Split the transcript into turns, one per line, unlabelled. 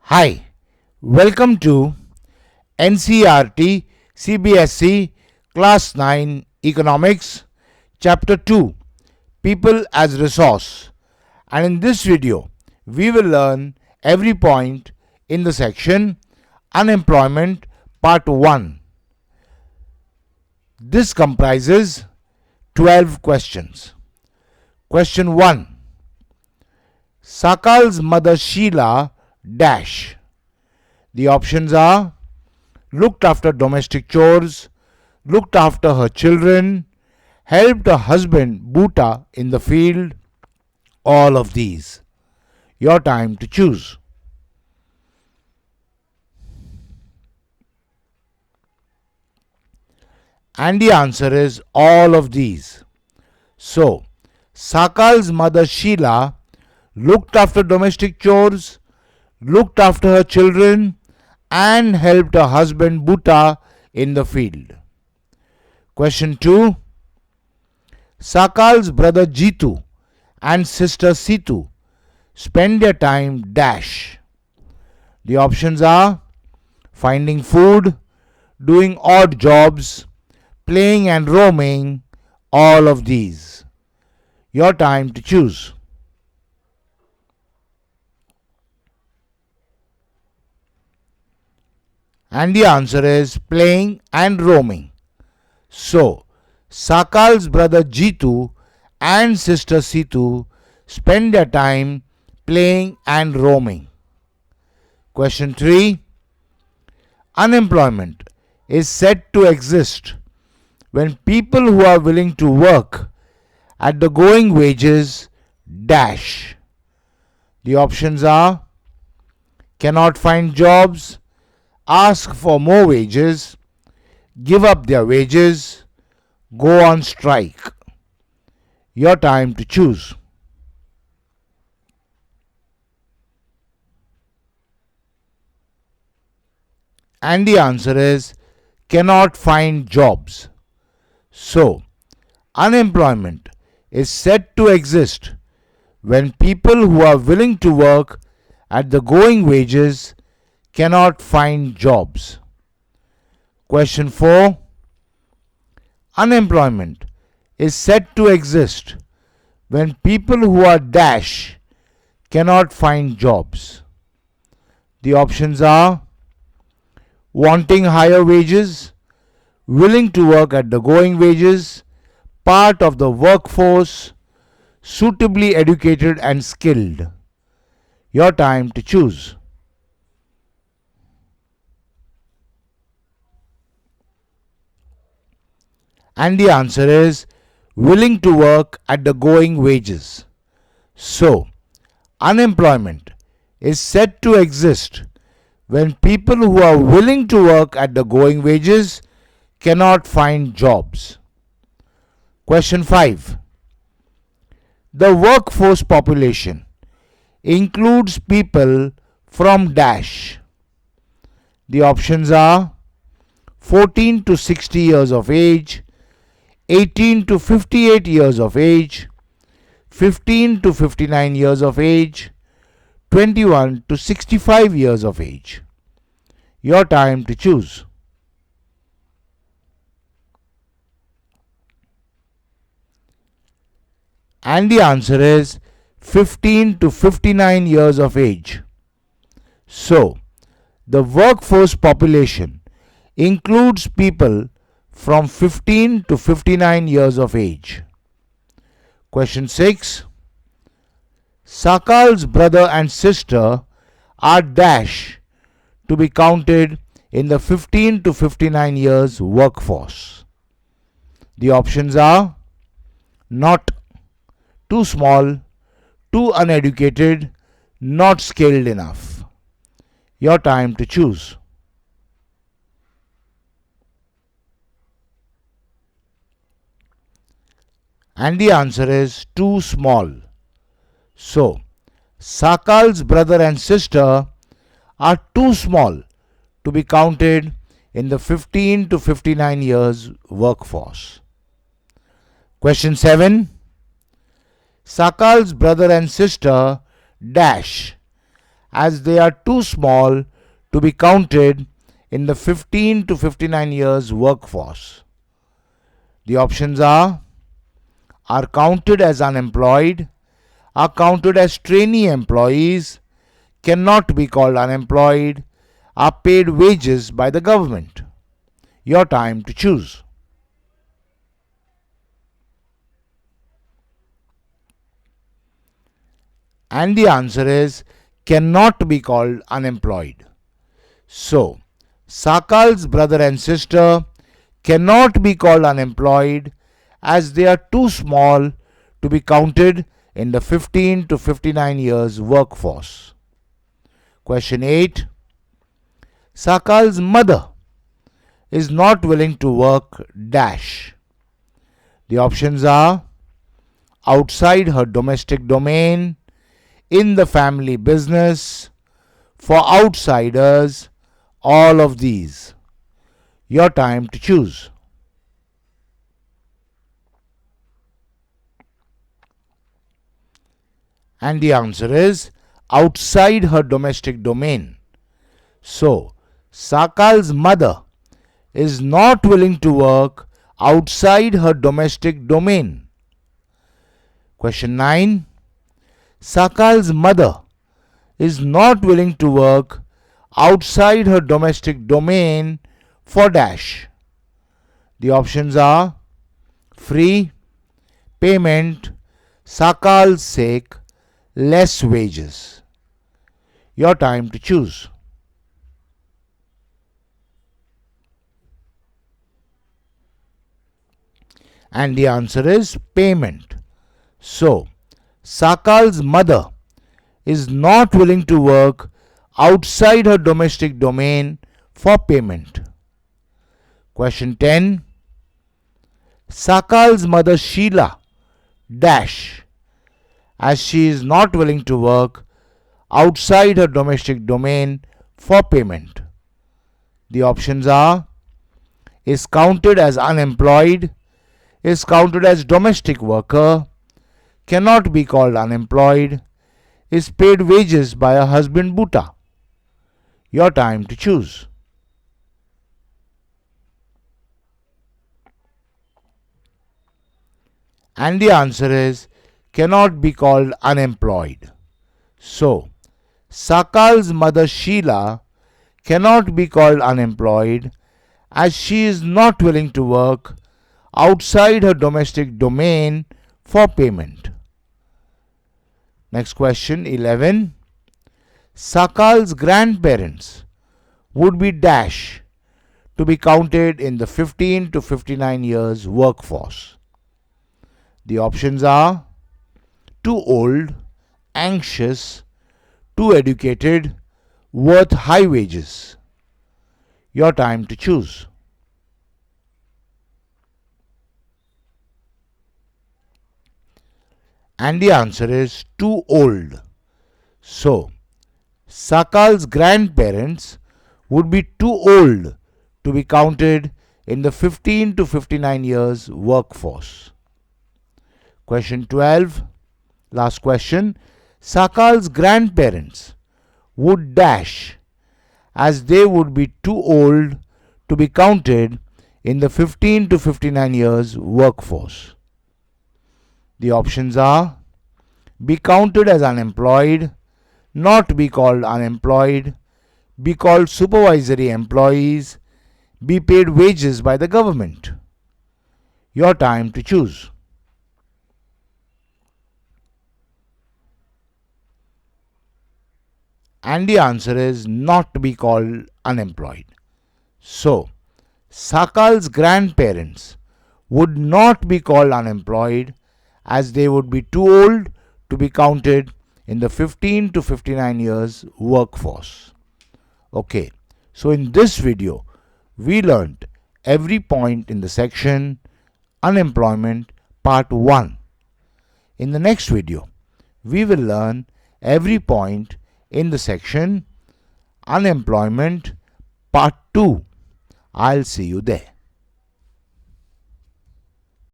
Hi, welcome to NCRT CBSE Class 9 Economics Chapter 2 People as Resource, and in this video we will learn every point in the section Unemployment Part 1. This comprises 12 questions. Question 1. Sakal's mother Sheila dash. The options are looked after domestic chores, looked after her children, helped her husband Bhuta in the field, all of these. Your time to choose. And the answer is all of these. So, Sakal's mother Sheila looked after domestic chores, looked after her children, and helped her husband Bhuta in the field. Question 2. Sakal's brother Jitu and sister Situ spend their time dash. The options are finding food, doing odd jobs, playing and roaming, all of these. Your time to choose. And the answer is playing and roaming. So, Sakal's brother Jitu and sister Situ spend their time playing and roaming. Question 3. Unemployment is said to exist when people who are willing to work at the going wages dash. The options are cannot find jobs, ask for more wages, give up their wages, go on strike. Your time to choose. And the answer is cannot find jobs. So, unemployment is said to exist when people who are willing to work at the going wages cannot find jobs. Question 4. Unemployment is said to exist when people who are dash cannot find jobs. The options are wanting higher wages, willing to work at the going wages, part of the workforce, suitably educated and skilled. Your time to choose. And the answer is willing to work at the going wages. So, unemployment is said to exist when people who are willing to work at the going wages cannot find jobs. Question 5. The workforce population includes people from dash. The options are 14 to 60 years of age, 18 to 58 years of age, 15 to 59 years of age, 21 to 65 years of age. Your time to choose. And the answer is 15 to 59 years of age. So, the workforce population includes people from 15 to 59 years of age. Question 6. Sakal's brother and sister are dash to be counted in the 15 to 59 years workforce. The options are not, too small, too uneducated, not skilled enough. Your time to choose. And the answer is too small. So, Sakal's brother and sister are too small to be counted in the 15 to 59 years workforce. Question 7. Sakal's brother and sister dash as they are too small to be counted in the 15 to 59 years workforce. The options are counted as unemployed, are counted as trainee employees, cannot be called unemployed, are paid wages by the government. Your time to choose. And the answer is cannot be called unemployed. So, Sakal's brother and sister cannot be called unemployed as they are too small to be counted in the 15 to 59 years workforce. Question 8. Sakal's mother is not willing to work dash. The options are outside her domestic domain, in the family business, for outsiders, all of these. Your time to choose. And the answer is outside her domestic domain. So, Sakal's mother is not willing to work outside her domestic domain. Question 9. Sakal's mother is not willing to work outside her domestic domain for dash. The options are free, payment, Sakal's sake, less wages. Your time to choose. And the answer is payment. So, Sakal's mother is not willing to work outside her domestic domain for payment. Question 10. Sakal's mother Sheila dash as she is not willing to work outside her domestic domain for payment. The options are is counted as unemployed, is counted as domestic worker, cannot be called unemployed, is paid wages by her husband Buta. Your time to choose. And the answer is cannot be called unemployed. So, Sakal's mother Sheila cannot be called unemployed as she is not willing to work outside her domestic domain for payment. Next question 11. Sakal's grandparents would be dash to be counted in the 15 to 59 years workforce. The options are too old, anxious, too educated, worth high wages. Your time to choose. And the answer is too old. So, Sakal's grandparents would be too old to be counted in the 15 to 59 years workforce. Question 12, last question. Sakal's grandparents would dash as they would be too old to be counted in the 15 to 59 years workforce. The options are be counted as unemployed, not be called unemployed, be called supervisory employees, be paid wages by the government. Your time to choose. And the answer is not to be called unemployed. So, Sakal's grandparents would not be called unemployed as they would be too old to be counted in the 15 to 59 years workforce. Okay, so in this video, we learnt every point in the section Unemployment Part 1. In the next video, we will learn every point in the section Unemployment Part 2. I'll see you there.